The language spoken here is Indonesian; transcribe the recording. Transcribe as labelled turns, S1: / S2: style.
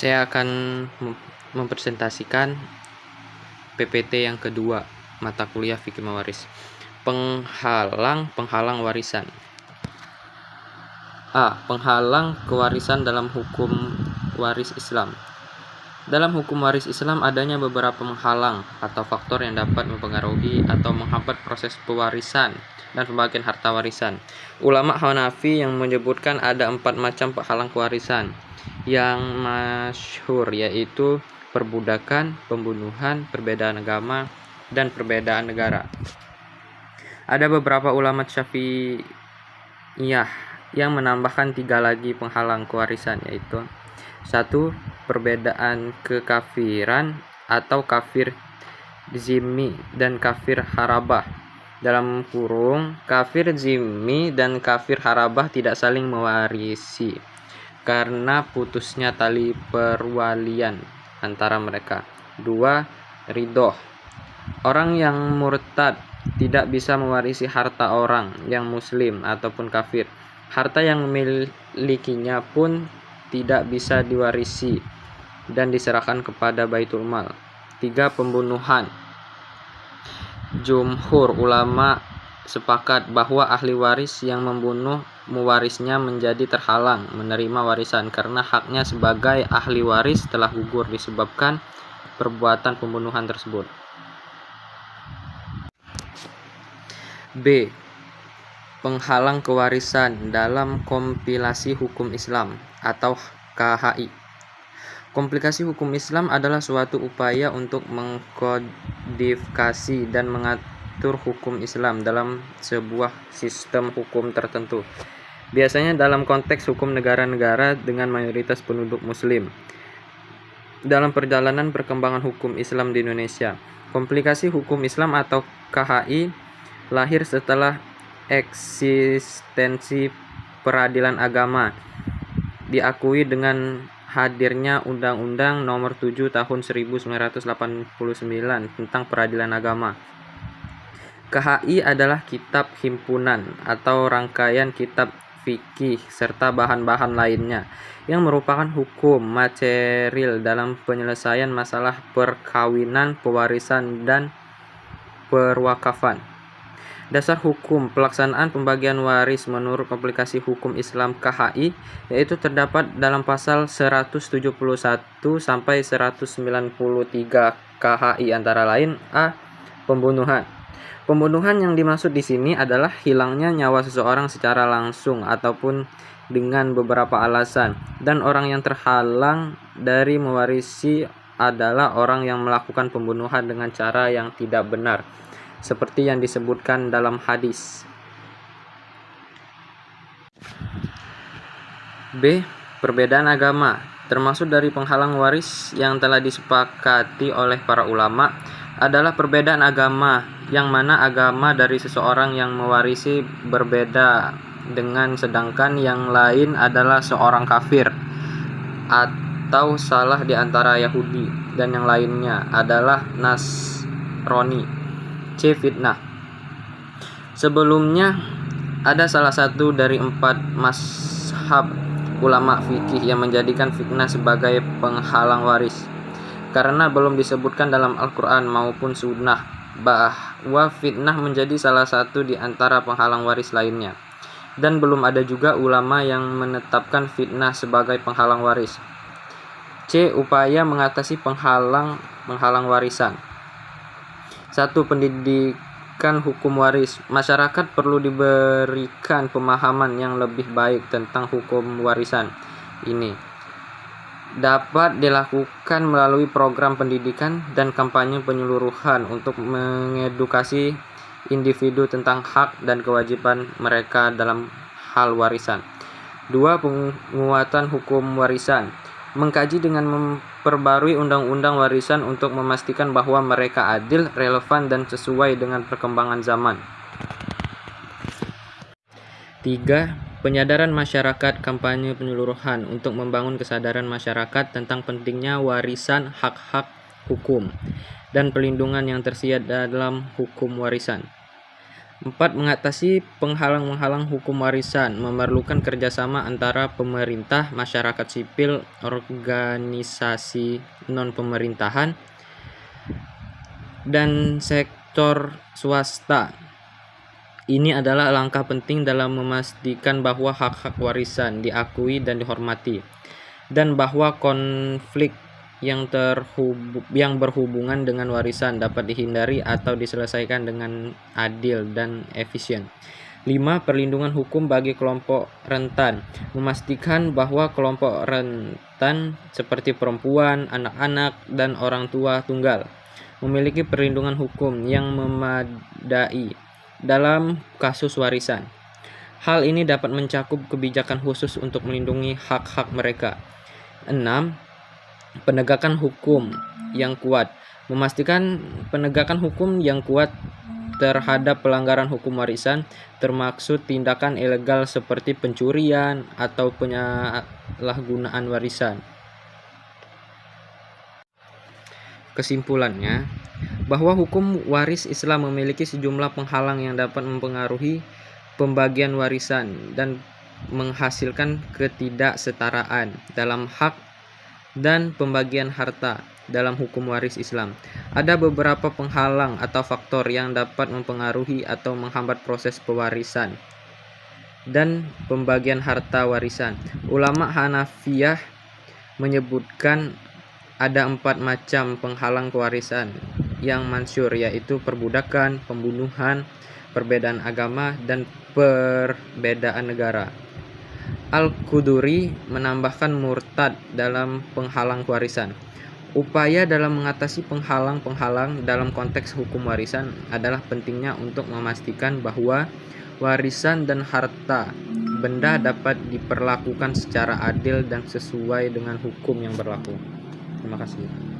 S1: Saya akan mempresentasikan PPT yang kedua, mata kuliah fikih mawaris. Penghalang warisan. A. Penghalang kewarisan dalam hukum waris Islam. Dalam hukum waris Islam adanya beberapa penghalang atau faktor yang dapat mempengaruhi atau menghambat proses pewarisan dan pembagian harta warisan. Ulama Hanafi yang menyebutkan ada 4 macam penghalang kewarisan yang masyhur, yaitu perbudakan, pembunuhan, perbedaan agama, dan perbedaan negara. Ada beberapa ulama Syafi'iyah yang menambahkan 3 lagi penghalang kewarisan, yaitu 1. Perbedaan kekafiran atau kafir zimmi dan kafir harabah. Dalam kurung, kafir zimmi dan kafir harabah tidak saling mewarisi karena putusnya tali perwalian antara mereka. 2. Ridhoh. Orang yang murtad tidak bisa mewarisi harta orang yang muslim ataupun kafir. Harta yang memilikinya pun tidak bisa diwarisi dan diserahkan kepada Baitul Mal. 3. Pembunuhan. Jumhur ulama sepakat bahwa ahli waris yang membunuh mewarisnya menjadi terhalang menerima warisan karena haknya sebagai ahli waris telah gugur disebabkan perbuatan pembunuhan tersebut. B. Penghalang kewarisan dalam kompilasi hukum Islam atau KHI. Kompilasi hukum Islam adalah suatu upaya untuk mengkodifikasi dan mengatur hukum Islam dalam sebuah sistem hukum tertentu. Biasanya dalam konteks hukum negara-negara dengan mayoritas penduduk muslim. Dalam perjalanan perkembangan hukum Islam di Indonesia, kompilasi hukum Islam atau KHI lahir setelah eksistensi peradilan agama diakui dengan hadirnya Undang-Undang Nomor 7 Tahun 1989 tentang peradilan agama. KHI adalah kitab himpunan atau rangkaian kitab fikih serta bahan-bahan lainnya yang merupakan hukum material dalam penyelesaian masalah perkawinan, pewarisan, dan perwakafan. Dasar hukum pelaksanaan pembagian waris menurut kompilasi hukum Islam KHI yaitu terdapat dalam pasal 171 sampai 193 KHI, antara lain A. Pembunuhan. Pembunuhan yang dimaksud di sini adalah hilangnya nyawa seseorang secara langsung ataupun dengan beberapa alasan, dan orang yang terhalang dari mewarisi adalah orang yang melakukan pembunuhan dengan cara yang tidak benar, seperti yang disebutkan dalam hadis. B. Perbedaan agama. Termasuk dari penghalang waris yang telah disepakati oleh para ulama adalah perbedaan agama, yang mana agama dari seseorang yang mewarisi berbeda dengan sedangkan yang lain adalah seorang kafir atau salah di antara Yahudi dan yang lainnya adalah Nasrani. C. Fitnah. Sebelumnya ada salah satu dari 4 mazhab ulama fikih yang menjadikan fitnah sebagai penghalang waris karena belum disebutkan dalam Al-Quran maupun Sunnah bahwa fitnah menjadi salah satu di antara penghalang waris lainnya, dan belum ada juga ulama yang menetapkan fitnah sebagai penghalang waris. C. Upaya mengatasi penghalang warisan. 1. Pendidikan hukum waris. Masyarakat perlu diberikan pemahaman yang lebih baik tentang hukum warisan. Ini dapat dilakukan melalui program pendidikan dan kampanye penyuluhan untuk mengedukasi individu tentang hak dan kewajiban mereka dalam hal warisan. 2. Penguatan hukum warisan. Mengkaji dengan memperbarui undang-undang warisan untuk memastikan bahwa mereka adil, relevan, dan sesuai dengan perkembangan zaman. 3. Penyadaran masyarakat, kampanye penyuluhan untuk membangun kesadaran masyarakat tentang pentingnya warisan, hak-hak hukum, dan pelindungan yang tersedia dalam hukum warisan. 4. Mengatasi penghalang-penghalang hukum warisan memerlukan kerjasama antara pemerintah, masyarakat sipil, organisasi non-pemerintahan, dan sektor swasta. Ini adalah langkah penting dalam memastikan bahwa hak-hak warisan diakui dan dihormati, dan bahwa konflik yang berhubungan dengan warisan dapat dihindari atau diselesaikan dengan adil dan efisien. 5. Perlindungan hukum bagi kelompok rentan. Memastikan bahwa kelompok rentan seperti perempuan, anak-anak, dan orang tua tunggal memiliki perlindungan hukum yang memadai dalam kasus warisan. Hal ini dapat mencakup kebijakan khusus untuk melindungi hak-hak mereka. 6. Penegakan hukum yang kuat. Memastikan penegakan hukum yang kuat terhadap pelanggaran hukum warisan, termaksud tindakan ilegal seperti pencurian atau penyalahgunaan warisan. Kesimpulannya, bahwa hukum waris Islam memiliki sejumlah penghalang yang dapat mempengaruhi pembagian warisan dan menghasilkan ketidaksetaraan dalam hak dan pembagian harta dalam hukum waris Islam. Ada beberapa penghalang atau faktor yang dapat mempengaruhi atau menghambat proses pewarisan dan pembagian harta warisan. Ulama Hanafiyah menyebutkan ada 4 macam penghalang pewarisan yang masyhur, yaitu perbudakan, pembunuhan, perbedaan agama, dan perbedaan negara. Al-Quduri menambahkan murtad dalam penghalang warisan. Upaya dalam mengatasi penghalang-penghalang dalam konteks hukum warisan adalah pentingnya untuk memastikan bahwa warisan dan harta benda dapat diperlakukan secara adil dan sesuai dengan hukum yang berlaku. Terima kasih.